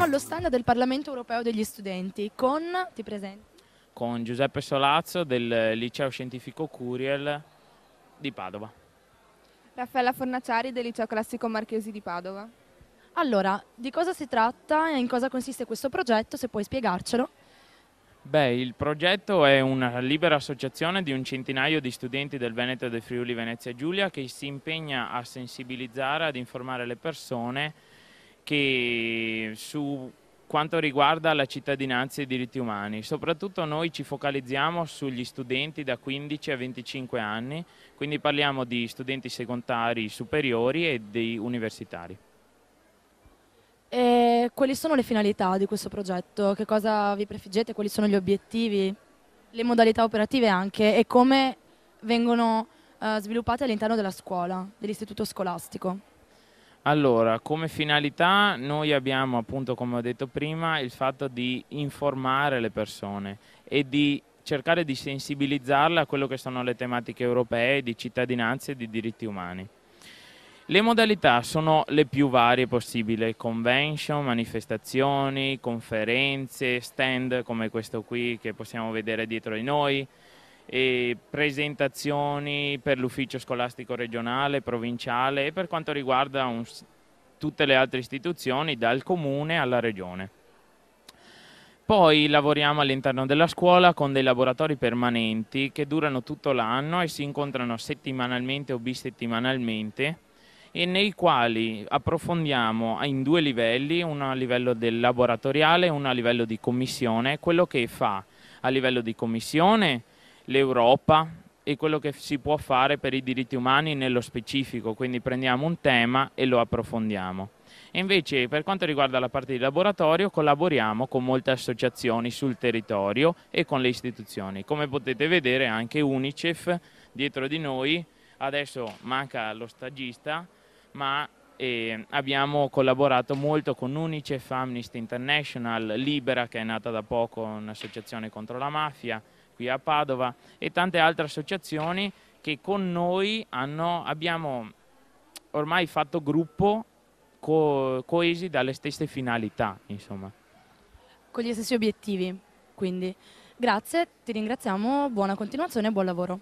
allo stand del Parlamento Europeo degli Studenti con, ti presenti? Con Giuseppe Solazzo del Liceo Scientifico Curiel di Padova. Raffaella Fornaciari del Liceo Classico Marchesi di Padova. Allora, di cosa si tratta e in cosa consiste questo progetto, se puoi spiegarcelo? Il progetto è una libera associazione di un centinaio di studenti del Veneto e del Friuli Venezia Giulia che si impegna a sensibilizzare, ad informare le persone su quanto riguarda la cittadinanza e i diritti umani. Soprattutto noi ci focalizziamo sugli studenti da 15 a 25 anni, quindi parliamo di studenti secondari superiori e di universitari. E quali sono le finalità di questo progetto? Che cosa vi prefiggete? Quali sono gli obiettivi? Le modalità operative anche e come vengono sviluppate all'interno della scuola, dell'istituto scolastico? Allora, come finalità noi abbiamo appunto, come ho detto prima, il fatto di informare le persone e di cercare di sensibilizzarle a quello che sono le tematiche europee di cittadinanza e di diritti umani. Le modalità sono le più varie possibili: convention, manifestazioni, conferenze, stand come questo qui che possiamo vedere dietro di noi, e presentazioni per l'ufficio scolastico regionale, provinciale e per quanto riguarda tutte le altre istituzioni, dal comune alla regione. Poi lavoriamo all'interno della scuola con dei laboratori permanenti che durano tutto l'anno e si incontrano settimanalmente o bisettimanalmente, e nei quali approfondiamo in due livelli, uno a livello del laboratoriale e uno a livello di commissione, quello che fa a livello di commissione l'Europa e quello che si può fare per i diritti umani nello specifico, quindi prendiamo un tema e lo approfondiamo. E invece per quanto riguarda la parte di laboratorio collaboriamo con molte associazioni sul territorio e con le istituzioni. Come potete vedere anche UNICEF dietro di noi, adesso manca lo stagista, ma abbiamo collaborato molto con UNICEF, Amnesty International, Libera che è nata da poco, un'associazione contro la mafia qui a Padova, e tante altre associazioni che con noi abbiamo ormai fatto gruppo coesi dalle stesse finalità, insomma. Con gli stessi obiettivi, quindi. Grazie, ti ringraziamo, buona continuazione e buon lavoro.